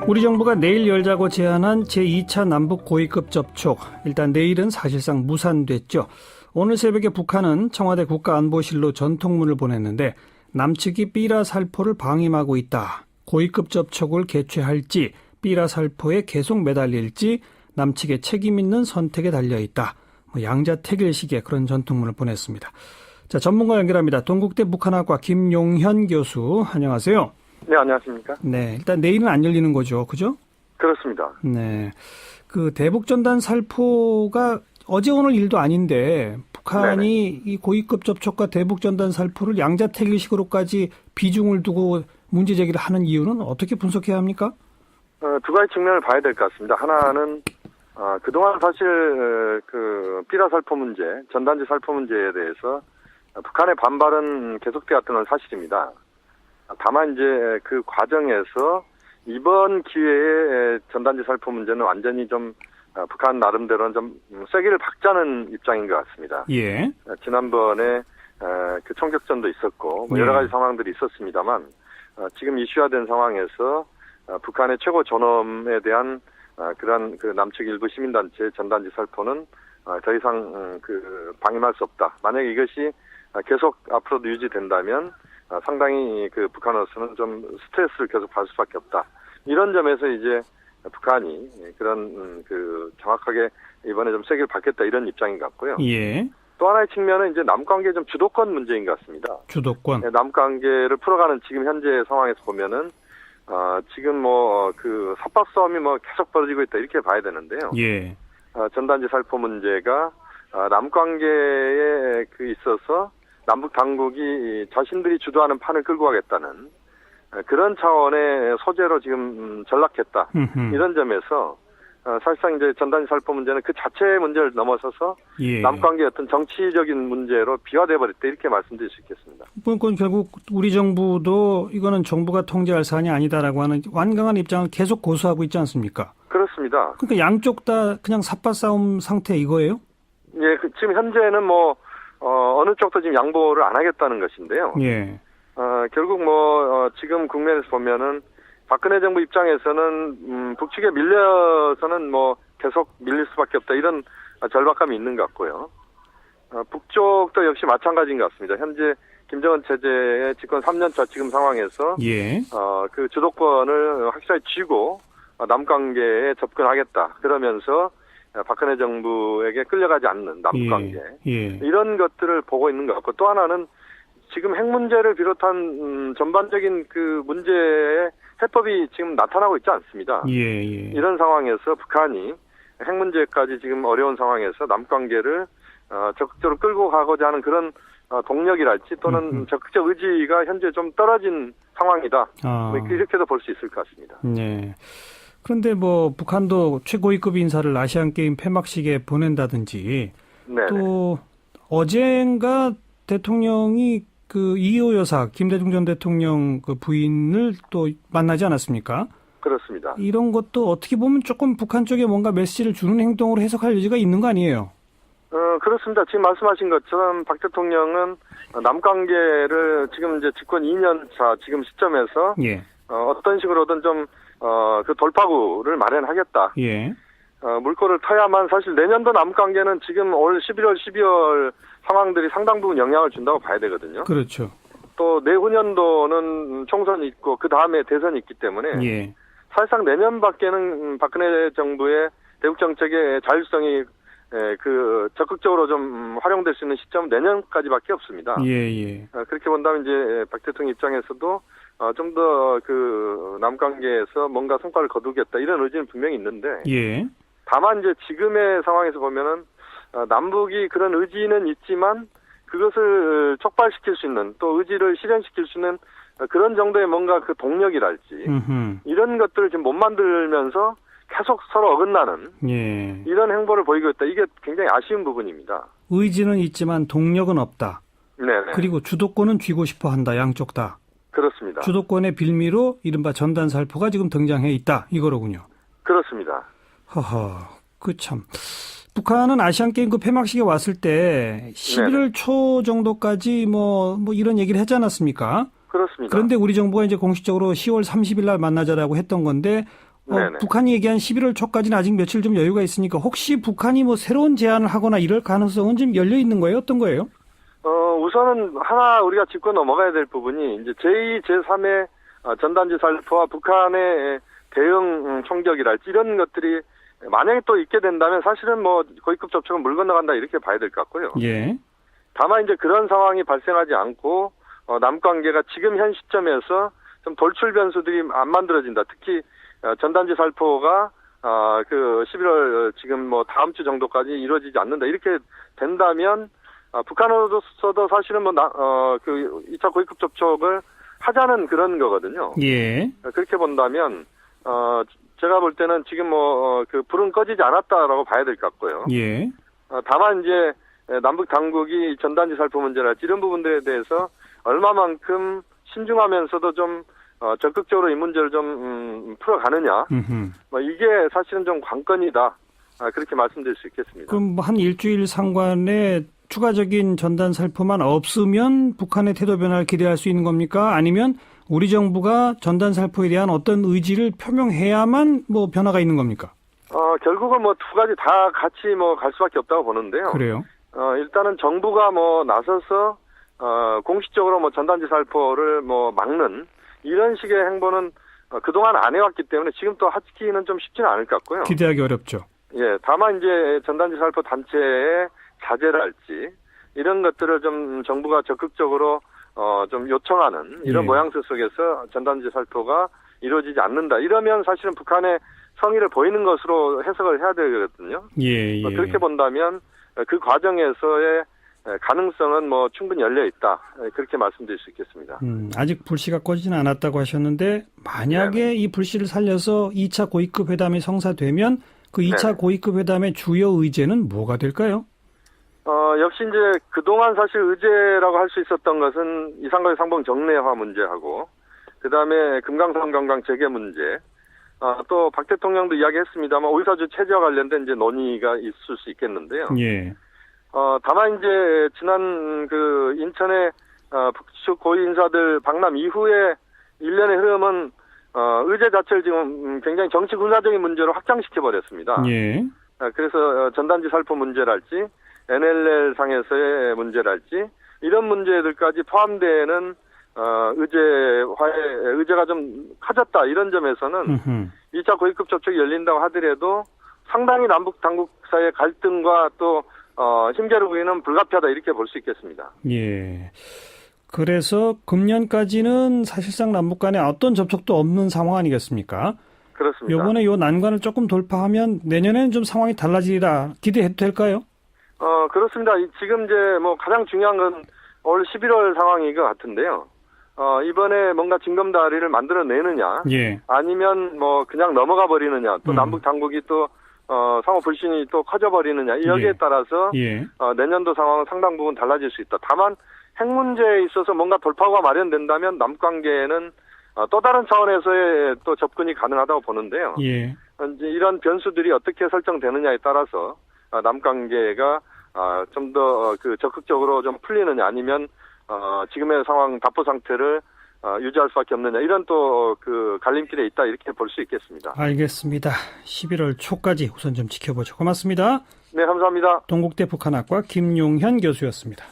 우리 정부가 내일 열자고 제안한 제2차 남북 고위급 접촉, 일단 내일은 사실상 무산됐죠. 오늘 새벽에 북한은 청와대 국가안보실로 전통문을 보냈는데 남측이 삐라살포를 방임하고 있다. 고위급 접촉을 개최할지 삐라살포에 계속 매달릴지 남측의 책임 있는 선택에 달려있다. 양자택일식의 그런 전통문을 보냈습니다. 자, 전문가 연결합니다. 동국대 북한학과 김용현 교수, 안녕하세요. 네, 안녕하십니까? 네, 일단 내일은 안 열리는 거죠, 그죠? 그렇습니다. 네, 그 대북전단 살포가 어제 오늘 일도 아닌데 북한이 네네. 이 고위급 접촉과 대북전단 살포를 양자택일식으로까지 비중을 두고 문제 제기를 하는 이유는 어떻게 분석해야 합니까? 두 가지 측면을 봐야 될 것 같습니다. 하나는 그동안 사실 그 삐라 살포 문제, 전단지 살포 문제에 대해서 북한의 반발은 계속되었던 건 사실입니다. 다만 이제 그 과정에서 이번 기회에 전단지 살포 문제는 완전히 좀 북한 나름대로는 좀 쐐기를 박자는 입장인 것 같습니다. 예. 지난번에 그 총격전도 있었고 뭐 여러 가지 상황들이 있었습니다만 지금 이슈화된 상황에서 북한의 최고 존엄에 대한 그런 그 남측 일부 시민단체 전단지 살포는 더 이상 그 방임할 수 없다. 만약에 이것이 계속 앞으로도 유지된다면 상당히 그 북한으로서는 좀 스트레스를 계속 받을 수밖에 없다. 이런 점에서 이제 북한이 그런 그 정확하게 이번에 좀 세게를 받겠다 이런 입장인 것 같고요. 예. 또 하나의 측면은 이제 남관계 좀 주도권 문제인 것 같습니다. 주도권. 남관계를 풀어가는 지금 현재 상황에서 보면은 지금 뭐 그 삽박 싸움이 뭐 계속 벌어지고 있다 이렇게 봐야 되는데요. 예. 전단지 살포 문제가 남관계에 그 있어서 남북 당국이 자신들이 주도하는 판을 끌고 가겠다는 그런 차원의 소재로 지금 전락했다. 이런 점에서 사실상 이제 전단지 살포 문제는 그 자체의 문제를 넘어서서 예. 남관계의 어떤 정치적인 문제로 비화돼 버렸다 이렇게 말씀드릴 수 있겠습니다. 그건 결국 우리 정부도 이거는 정부가 통제할 사안이 아니다라고 하는 완강한 입장을 계속 고수하고 있지 않습니까? 그렇습니다. 그러니까 양쪽 다 그냥 삿바 싸움 상태 이거예요? 예, 지금 현재는 뭐 어느 쪽도 지금 양보를 안 하겠다는 것인데요. 예. 결국 지금 국면에서 보면은 박근혜 정부 입장에서는 북측에 밀려서는 뭐 계속 밀릴 수밖에 없다 이런 절박감이 있는 것 같고요. 북쪽도 역시 마찬가지인 것 같습니다. 현재 김정은 체제의 집권 3년차 지금 상황에서 예. 그 주도권을 확실하게 쥐고 남관계에 접근하겠다. 그러면서 박근혜 정부에게 끌려가지 않는 남북관계 예. 이런 것들을 보고 있는 것 같고 또 하나는 지금 핵 문제를 비롯한 전반적인 그 문제의 해법이 지금 나타나고 있지 않습니다. 예. 이런 상황에서 북한이 핵 문제까지 지금 어려운 상황에서 남관계를 적극적으로 끌고 가고자 하는 그런 동력이랄지 또는 적극적 의지가 현재 좀 떨어진 상황이다. 이렇게도 볼 수 있을 것 같습니다. 네. 그런데 뭐 북한도 최고위급 인사를 아시안게임 폐막식에 보낸다든지 네네. 또 어젠가 대통령이 그 이호 여사 김대중 전 대통령 그 부인을 또 만나지 않았습니까? 그렇습니다. 이런 것도 어떻게 보면 조금 북한 쪽에 뭔가 메시지를 주는 행동으로 해석할 여지가 있는 거 아니에요? 그렇습니다. 지금 말씀하신 것처럼 박 대통령은 남관계를 지금 이제 집권 2년 차 지금 시점에서 예. 어떤 식으로든 좀 그 돌파구를 마련하겠다. 예. 물꼬를 터야만 사실 내년도 남관계는 지금 올 11월, 12월 상황들이 상당 부분 영향을 준다고 봐야 되거든요. 그렇죠. 또 내후년도는 총선이 있고 그 다음에 대선이 있기 때문에 예. 사실상 내년밖에는 박근혜 정부의 대북 정책의 자율성이 그 적극적으로 좀 활용될 수 있는 시점은 내년까지밖에 없습니다. 예. 그렇게 본다면 이제 박 대통령 입장에서도 좀 더 그 남관계에서 뭔가 성과를 거두겠다 이런 의지는 분명히 있는데 예. 다만 이제 지금의 상황에서 보면은 남북이 그런 의지는 있지만 그것을 촉발시킬 수 있는 또 의지를 실현시킬 수 있는 그런 정도의 뭔가 그 동력이랄지 이런 것들을 지금 못 만들면서 계속 서로 어긋나는 예. 이런 행보를 보이고 있다. 이게 굉장히 아쉬운 부분입니다. 의지는 있지만 동력은 없다. 네네. 그리고 주도권은 쥐고 싶어 한다. 양쪽 다. 그렇습니다. 주도권의 빌미로 이른바 전단살포가 지금 등장해 있다. 이거로군요. 그렇습니다. 그 참. 북한은 아시안게임 그 폐막식에 왔을 때 11월 초 정도까지 뭐 이런 얘기를 하지 않았습니까? 그렇습니다. 그런데 우리 정부가 이제 공식적으로 10월 30일 날 만나자라고 했던 건데 네네. 북한이 얘기한 11월 초까지는 아직 며칠 좀 여유가 있으니까 혹시 북한이 뭐 새로운 제안을 하거나 이럴 가능성은 좀 열려 있는 거예요? 어떤 거예요? 우선은 하나 우리가 짚고 넘어가야 될 부분이 이제 제2, 제3의 전단지 살포와 북한의 대응 총격이랄지 이런 것들이 만약에 또 있게 된다면 사실은 뭐 고위급 접촉은 물 건너간다 이렇게 봐야 될 것 같고요. 예. 다만 이제 그런 상황이 발생하지 않고 남관계가 지금 현 시점에서 좀 돌출 변수들이 안 만들어진다. 특히 전단지 살포가 그 11월 지금 뭐 다음 주 정도까지 이루어지지 않는다. 이렇게 된다면 북한으로서도 사실은 그 2차 고위급 접촉을 하자는 그런 거거든요. 예. 그렇게 본다면 제가 볼 때는 지금 그 불은 꺼지지 않았다라고 봐야 될 것 같고요. 예. 다만 이제 남북 당국이 전단지 살포 문제랄지 이런 부분들에 대해서 얼마만큼 신중하면서도 좀 적극적으로 이 문제를 좀 풀어가느냐. 이게 사실은 좀 관건이다. 그렇게 말씀드릴 수 있겠습니다. 그럼 한 일주일 상관에 추가적인 전단 살포만 없으면 북한의 태도 변화를 기대할 수 있는 겁니까? 아니면 우리 정부가 전단 살포에 대한 어떤 의지를 표명해야만 뭐 변화가 있는 겁니까? 결국은 뭐 두 가지 다 같이 뭐 갈 수밖에 없다고 보는데요. 그래요? 일단은 정부가 뭐 나서서 공식적으로 뭐 전단지 살포를 뭐 막는 이런 식의 행보는 그동안 안 해왔기 때문에 지금 또 하기는 좀 쉽지는 않을 것 같고요. 기대하기 어렵죠. 예, 다만 이제 전단지 살포 단체의 자제랄지 이런 것들을 좀 정부가 적극적으로 좀 요청하는 이런 예. 모양새 속에서 전단지 살포가 이루어지지 않는다. 이러면 사실은 북한의 성의를 보이는 것으로 해석을 해야 되거든요. 예, 예. 그렇게 본다면 그 과정에서의 가능성은 뭐 충분히 열려 있다. 그렇게 말씀드릴 수 있겠습니다. 아직 불씨가 꺼지지는 않았다고 하셨는데 만약에 네네. 이 불씨를 살려서 2차 고위급 회담이 성사되면 그 2차 네네. 고위급 회담의 주요 의제는 뭐가 될까요? 역시 이제 그동안 사실 의제라고 할 수 있었던 것은 이상거리 상봉 정례화 문제하고 그다음에 금강산 관광 재개 문제 또 박 대통령도 이야기했습니다만 오이사주 체제와 관련된 이제 논의가 있을 수 있겠는데요. 예. 다만 이제 지난 그 인천의 북측 고위 인사들 방남 이후에 일련의 흐름은 의제 자체를 지금 굉장히 정치 군사적인 문제로 확장시켜 버렸습니다. 예. 그래서 전단지 살포 문제랄지 NLL 상에서의 문제랄지 이런 문제들까지 포함되는 의제가 좀 커졌다 이런 점에서는 2차 고위급 접촉이 열린다고 하더라도 상당히 남북 당국 사이의 갈등과 또 힘겨루기는 불가피하다 이렇게 볼 수 있겠습니다. 예. 그래서 금년까지는 사실상 남북 간에 어떤 접촉도 없는 상황 아니겠습니까? 그렇습니다. 요번에 요 난관을 조금 돌파하면 내년에는 좀 상황이 달라지리라 기대해도 될까요? 그렇습니다. 지금 이제 뭐 가장 중요한 건 올 11월 상황인 것 같은데요. 이번에 뭔가 징검다리를 만들어내느냐, 예. 아니면 뭐 그냥 넘어가 버리느냐, 또 남북 당국이 또 상호 불신이 또 커져버리느냐, 여기에 예. 따라서 예. 내년도 상황은 상당 부분 달라질 수 있다. 다만 핵 문제에 있어서 뭔가 돌파구가 마련된다면 남북 관계에는 또 다른 차원에서의 또 접근이 가능하다고 보는데요. 예. 이제 이런 변수들이 어떻게 설정되느냐에 따라서 남북 관계가 좀 더 그 적극적으로 좀 풀리느냐 아니면 지금의 상황 답보 상태를 유지할 수밖에 없느냐 이런 또 그 갈림길에 있다 이렇게 볼 수 있겠습니다. 알겠습니다. 11월 초까지 우선 좀 지켜보죠. 고맙습니다. 네, 감사합니다. 동국대 북한학과 김용현 교수였습니다.